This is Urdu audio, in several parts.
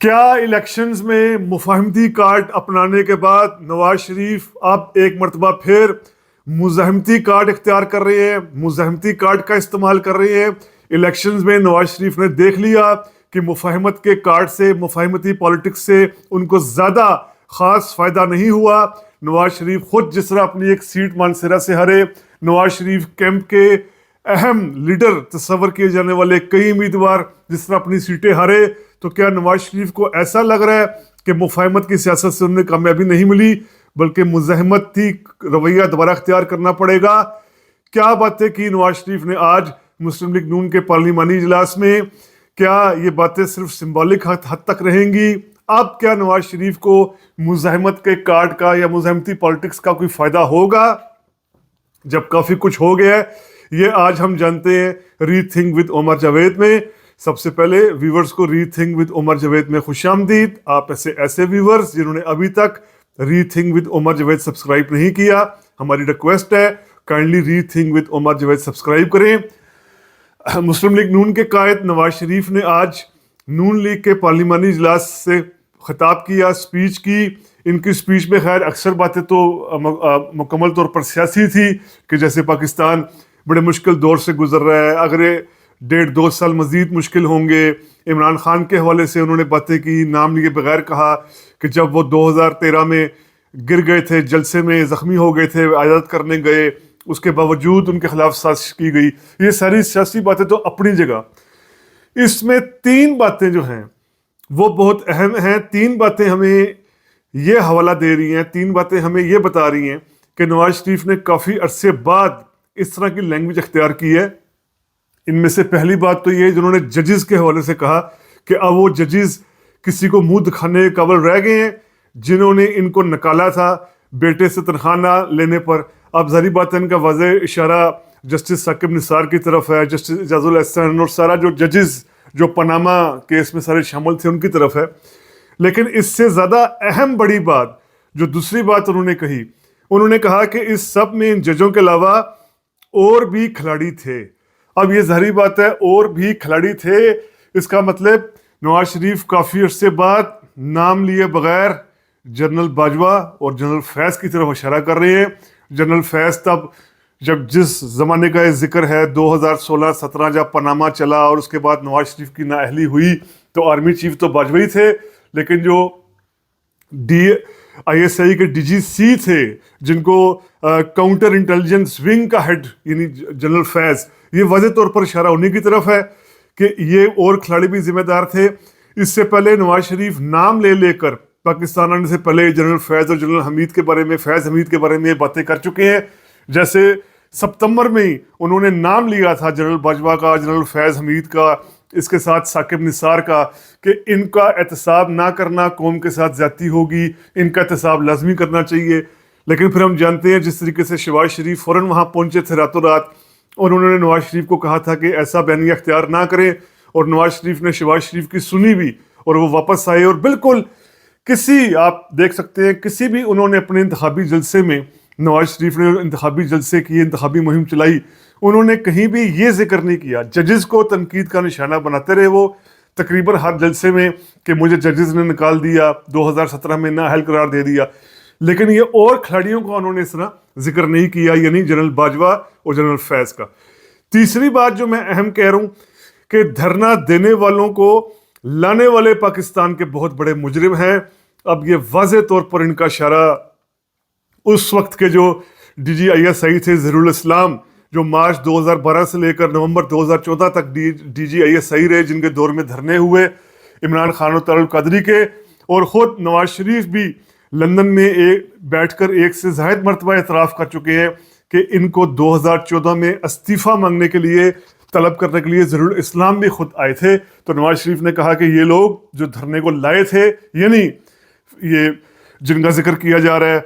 کیا الیکشنز میں مفاہمتی کارڈ اپنانے کے بعد نواز شریف اب ایک مرتبہ پھر مزاحمتی کارڈ اختیار کر رہے ہیں، مزاحمتی کارڈ کا استعمال کر رہے ہیں؟ الیکشنز میں نواز شریف نے دیکھ لیا کہ مفاہمت کے کارڈ سے، مفاہمتی پالیٹکس سے ان کو زیادہ خاص فائدہ نہیں ہوا۔ نواز شریف خود جس طرح اپنی ایک سیٹ مانسہرہ سے ہارے، نواز شریف کیمپ کے اہم لیڈر تصور کیے جانے والے کئی امیدوار جس طرح اپنی سیٹیں ہارے، تو کیا نواز شریف کو ایسا لگ رہا ہے کہ مفاہمت کی سیاست سے انہیں کامیابی نہیں ملی بلکہ مزاحمتی رویہ دوبارہ اختیار کرنا پڑے گا؟ کیا باتیں کی نواز شریف نے آج مسلم لیگ نون کے پارلیمانی اجلاس میں؟ کیا یہ باتیں صرف سمبولک حد تک رہیں گی؟ اب کیا نواز شریف کو مزاحمت کے کارڈ کا یا مزاحمتی پالیٹکس کا کوئی فائدہ ہوگا؟ جب کافی کچھ ہو گیا ہے، یہ آج ہم جانتے ہیں ری تھنک ود عمر جاوید میں۔ سب سے پہلے ویورز کو ری تھنک ود عمر جاوید میں خوش آمدید۔ آپ ایسے ویورز جنہوں نے ابھی تک rethink with Umar Javed subscribe نہیں کیا، ہماری ریکویسٹ ہے kindly rethink with Umar Javed subscribe کریں۔ مسلم لیگ نون کے قائد نواز شریف نے آج نون لیگ کے پارلیمانی اجلاس سے خطاب کیا، اسپیچ کی۔ ان کی اسپیچ میں خیر اکثر باتیں تو مکمل طور پر سیاسی تھی کہ جیسے پاکستان بڑے مشکل دور سے گزر رہا ہے، اگر 1.5-2 سال مزید مشکل ہوں گے۔ عمران خان کے حوالے سے انہوں نے باتیں کی، نام لیے بغیر کہا کہ جب وہ 2013 میں گر گئے تھے، جلسے میں زخمی ہو گئے تھے، عیادت کرنے گئے، اس کے باوجود ان کے خلاف سازش کی گئی۔ یہ ساری سیاسی باتیں تو اپنی جگہ، اس میں 3 باتیں جو ہیں وہ بہت اہم ہیں۔ 3 باتیں ہمیں یہ حوالہ دے رہی ہیں، 3 باتیں ہمیں یہ بتا رہی ہیں کہ نواز شریف نے کافی عرصے بعد اس طرح کی لینگویج اختیار کی ہے۔ ان میں سے پہلی بات تو یہ جنہوں نے ججز کے حوالے سے کہا کہ اب وہ ججز کسی کو منہ دکھانے کے قابل رہ گئے ہیں، جنہوں نے ان کو نکالا تھا بیٹے سے تنخواہ نہ لینے پر۔ اب ظاہری بات ہے ان کا واضح اشارہ جسٹس ثاقب نثار کی طرف ہے، جسٹس اعجاز الاحسان اور سارا جو ججز جو پاناما کیس میں سارے شامل تھے ان کی طرف ہے۔ لیکن اس سے زیادہ اہم بڑی بات جو دوسری بات انہوں نے کہی، انہوں نے کہا کہ اس سب میں ان ججوں کے علاوہ اور بھی کھلاڑی تھے۔ اب یہ ظاہری بات ہے اور بھی کھلاڑی تھے، اس کا مطلب نواز شریف کافی عرصے بعد نام لیے بغیر جنرل باجوہ اور جنرل فیض کی طرف اشارہ کر رہے ہیں۔ جنرل فیض تب جس زمانے کا یہ ذکر ہے 2016-17 جب پاناما چلا اور اس کے بعد نواز شریف کی نااہلی ہوئی تو آرمی چیف تو باجوہ ہی تھے، لیکن جو ISI کے DGC تھے جن کو کاؤنٹر انٹیلیجنس ونگ کا ہیڈ یعنی جنرل فیض، یہ واضح طور پر اشارہ انہی کی طرف ہے کہ یہ اور کھلاڑی بھی ذمہ دار تھے۔ اس سے پہلے نواز شریف نام لے کر پاکستان آنے سے پہلے جنرل فیض اور جنرل حمید کے بارے میں، فیض حمید کے بارے میں باتیں کر چکے ہیں۔ جیسے ستمبر میں ہی انہوں نے نام لیا تھا جنرل باجوہ کا، جنرل فیض حمید کا، اس کے ساتھ ثاقب نثار کا، کہ ان کا احتساب نہ کرنا قوم کے ساتھ زیادتی ہوگی، ان کا احتساب لازمی کرنا چاہیے۔ لیکن پھر ہم جانتے ہیں جس طریقے سے شہباز شریف فوراً وہاں پہنچے تھے راتوں رات، اور انہوں نے نواز شریف کو کہا تھا کہ ایسا بیانیہ اختیار نہ کریں، اور نواز شریف نے شہباز شریف کی سنی بھی اور وہ واپس آئے۔ اور بالکل آپ دیکھ سکتے ہیں کسی بھی انہوں نے اپنے انتخابی جلسے میں، نواز شریف نے انتخابی جلسے کیے، انتخابی مہم چلائی، انہوں نے کہیں بھی یہ ذکر نہیں کیا۔ ججز کو تنقید کا نشانہ بناتے رہے وہ تقریباً ہر جلسے میں کہ مجھے ججز نے نکال دیا، 2017 میں نااہل قرار دے دیا، لیکن یہ اور کھلاڑیوں کو انہوں نے اس طرح ذکر نہیں کیا، یعنی جنرل باجوہ اور جنرل فیض کا۔ تیسری بات جو میں اہم کہہ رہا ہوں کہ دھرنا دینے والوں کو لانے والے پاکستان کے بہت بڑے مجرم ہیں۔ اب یہ واضح طور پر ان کا اشارہ اس وقت کے جو DG ISI تھے ظہیر الاسلام، جو مارچ 2012 سے لے کر نومبر 2014 تک DG ISI رہے، جن کے دور میں دھرنے ہوئے عمران خان و طلال القادری کے، اور خود نواز شریف بھی لندن میں بیٹھ کر 1 سے زائد مرتبہ اعتراف کر چکے ہیں کہ ان کو 2014 میں استعفیٰ مانگنے کے لیے، طلب کرنے کے لیے ظہیر الاسلام بھی خود آئے تھے۔ تو نواز شریف نے کہا کہ یہ لوگ جو دھرنے کو لائے تھے، یعنی یہ جن کا ذکر کیا جا رہا ہے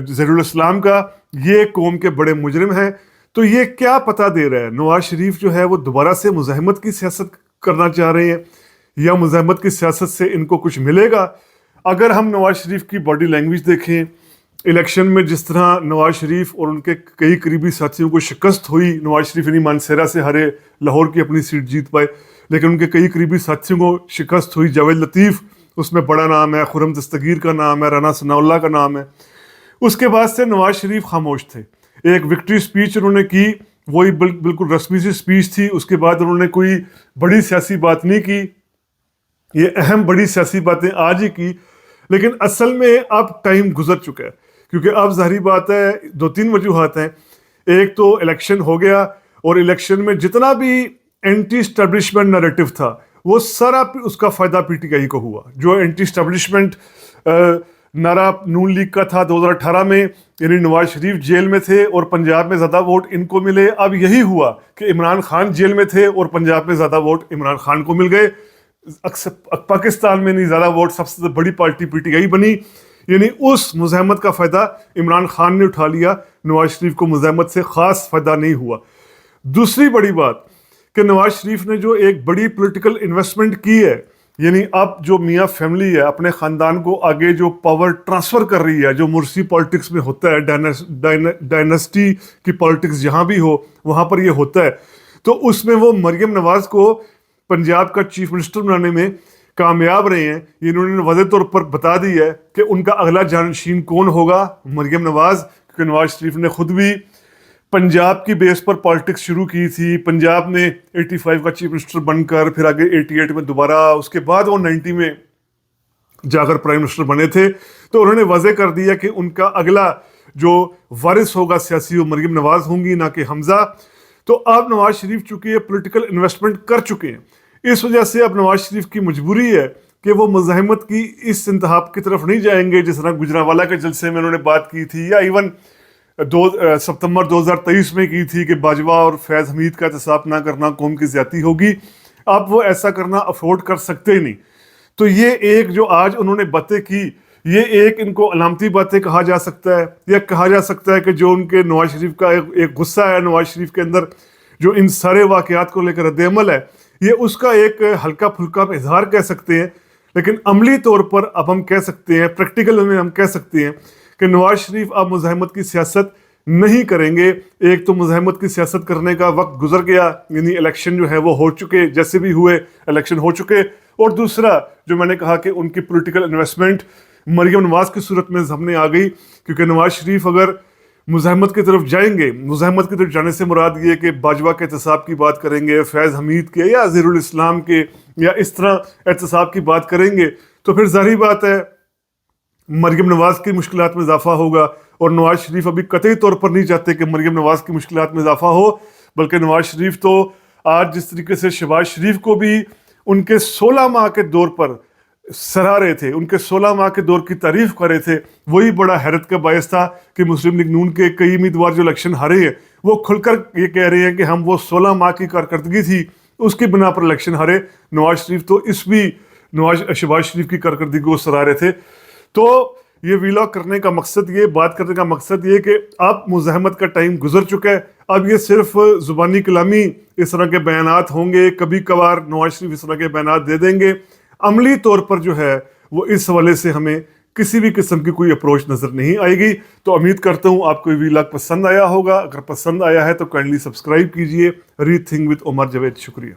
ظہیر الاسلام کا، یہ قوم کے بڑے مجرم ہیں۔ تو یہ کیا پتہ دے رہا ہے نواز شریف جو ہے وہ دوبارہ سے مزاحمت کی سیاست کرنا چاہ رہے ہیں، یا مزاحمت کی سیاست سے ان کو کچھ ملے گا؟ اگر ہم نواز شریف کی باڈی لینگویج دیکھیں، الیکشن میں جس طرح نواز شریف اور ان کے کئی قریبی ساتھیوں کو شکست ہوئی، نواز شریف یعنی مانسہرہ سے ہارے، لاہور کی اپنی سیٹ جیت پائے، لیکن ان کے کئی قریبی ساتھیوں کو شکست ہوئی، جاوید لطیف اس میں بڑا نام ہے، خرم دستگیر کا نام ہے، رانا ثناء اللہ کا نام ہے۔ اس کے بعد سے نواز شریف خاموش تھے۔ ایک وکٹری سپیچ انہوں نے کی، وہی بالکل رسمی سی سپیچ تھی، اس کے بعد انہوں نے کوئی بڑی سیاسی بات نہیں کی۔ یہ اہم بڑی سیاسی باتیں آج ہی کی، لیکن اصل میں اب ٹائم گزر چکا ہے، کیونکہ اب ظاہری بات ہے 2-3 وجوہات ہیں۔ ایک تو الیکشن ہو گیا، اور الیکشن میں جتنا بھی اینٹی اسٹیبلشمنٹ نیریٹو تھا وہ سارا اس کا فائدہ پی ٹی آئی کو ہوا۔ جو اینٹی اسٹیبلشمنٹ نعرہ نون لیگ کا تھا 2018 میں، یعنی نواز شریف جیل میں تھے اور پنجاب میں زیادہ ووٹ ان کو ملے، اب یہی ہوا کہ عمران خان جیل میں تھے اور پنجاب میں زیادہ ووٹ عمران خان کو مل گئے۔ پاکستان میں نہیں زیادہ ووٹ سب سے بڑی پارٹی پی ٹی آئی بنی، یعنی اس مزاحمت کا فائدہ عمران خان نے اٹھا لیا، نواز شریف کو مزاحمت سے خاص فائدہ نہیں ہوا۔ دوسری بڑی بات کہ نواز شریف نے جو ایک بڑی پولیٹیکل انویسٹمنٹ کی ہے، یعنی اب جو میاں فیملی ہے اپنے خاندان کو آگے جو پاور ٹرانسفر کر رہی ہے، جو مرسی پالیٹکس میں ہوتا ہے، ڈائنسٹی کی پالیٹکس جہاں بھی ہو وہاں پر یہ ہوتا ہے، تو اس میں وہ مریم نواز کو پنجاب کا چیف منسٹر بنانے میں کامیاب رہے ہیں۔ انہوں نے واضح طور پر بتا دی ہے کہ ان کا اگلا جانشین کون ہوگا، مریم نواز، کیونکہ نواز شریف نے خود بھی پنجاب کی بیس پر پالیٹکس شروع کی تھی۔ پنجاب میں 85 کا چیف منسٹر بن کر پھر آگے 88 میں دوبارہ، اس کے بعد وہ 90 میں جا کر پرائم منسٹر بنے تھے۔ تو انہوں نے واضح کر دیا کہ ان کا اگلا جو وارث ہوگا سیاسی وہ مریم نواز ہوں گی، نہ کہ حمزہ۔ تو اب نواز شریف چونکہ یہ پولیٹیکل انویسٹمنٹ کر چکے ہیں، اس وجہ سے اب نواز شریف کی مجبوری ہے کہ وہ مزاحمت کی اس انتہا کی طرف نہیں جائیں گے، جس طرح گجرانوالہ کے جلسے میں انہوں نے بات کی تھی، یا ایون ستمبر 2023 میں کی تھی کہ باجوہ اور فیض حمید کا احتساب نہ کرنا قوم کی زیادتی ہوگی۔ اب وہ ایسا کرنا افورڈ کر سکتے ہی نہیں۔ تو یہ ایک جو آج انہوں نے باتیں کی، یہ ایک ان کو علامتی باتیں کہا جا سکتا ہے، یا کہا جا سکتا ہے کہ جو ان کے نواز شریف کا ایک غصہ ہے نواز شریف کے اندر، جو ان سارے واقعات کو لے کر رد عمل ہے، یہ اس کا ایک ہلکا پھلکا اظہار کہہ سکتے ہیں۔ لیکن عملی طور پر اب ہم کہہ سکتے ہیں، پریکٹیکل میں ہم کہہ سکتے ہیں کہ نواز شریف اب مزاحمت کی سیاست نہیں کریں گے۔ ایک تو مزاحمت کی سیاست کرنے کا وقت گزر گیا، یعنی الیکشن جو ہے وہ ہو چکے، جیسے بھی ہوئے الیکشن ہو چکے۔ اور دوسرا جو میں نے کہا کہ ان کی پولیٹیکل انویسٹمنٹ مریم نواز کی صورت میں سامنے آ گئی، کیونکہ نواز شریف اگر مزاحمت کی طرف جائیں گے، مزاحمت کی طرف جانے سے مراد یہ کہ باجوہ کے احتساب کی بات کریں گے، فیض حمید کے یا ظہیر الاسلام کے، یا اس طرح احتساب کی بات کریں گے، تو پھر ظاہری بات ہے مریم نواز کی مشکلات میں اضافہ ہوگا۔ اور نواز شریف ابھی قطعی طور پر نہیں چاہتے کہ مریم نواز کی مشکلات میں اضافہ ہو، بلکہ نواز شریف تو آج جس طریقے سے شہباز شریف کو بھی ان کے 16 ماہ کے دور پر سراہ رہے تھے، ان کے 16 ماہ کے دور کی تعریف کر رہے تھے، وہی بڑا حیرت کا باعث تھا کہ مسلم لیگ نون کے کئی امیدوار جو الیکشن ہارے ہیں وہ کھل کر یہ کہہ رہے ہیں کہ ہم وہ 16 ماہ کی کارکردگی تھی اس کی بنا پر الیکشن ہارے۔ نواز شریف تو شہباز شریف کی کارکردگی کو سراہ رہے تھے۔ تو یہ ویلاگ کرنے کا مقصد یہ، بات کرنے کا مقصد یہ کہ اب مزاحمت کا ٹائم گزر چکا ہے۔ اب یہ صرف زبانی کلامی اس طرح کے بیانات ہوں گے، کبھی کبھار نواز شریف اس طرح کے بیانات دے دیں گے، عملی طور پر جو ہے وہ اس حوالے سے ہمیں کسی بھی قسم کی کوئی اپروچ نظر نہیں آئے گی۔ تو امید کرتا ہوں آپ کو یہ ویلاگ پسند آیا ہوگا۔ اگر پسند آیا ہے تو کائنڈلی سبسکرائب کیجئے۔ ری تھنک وتھ عمر جاوید۔ شکریہ۔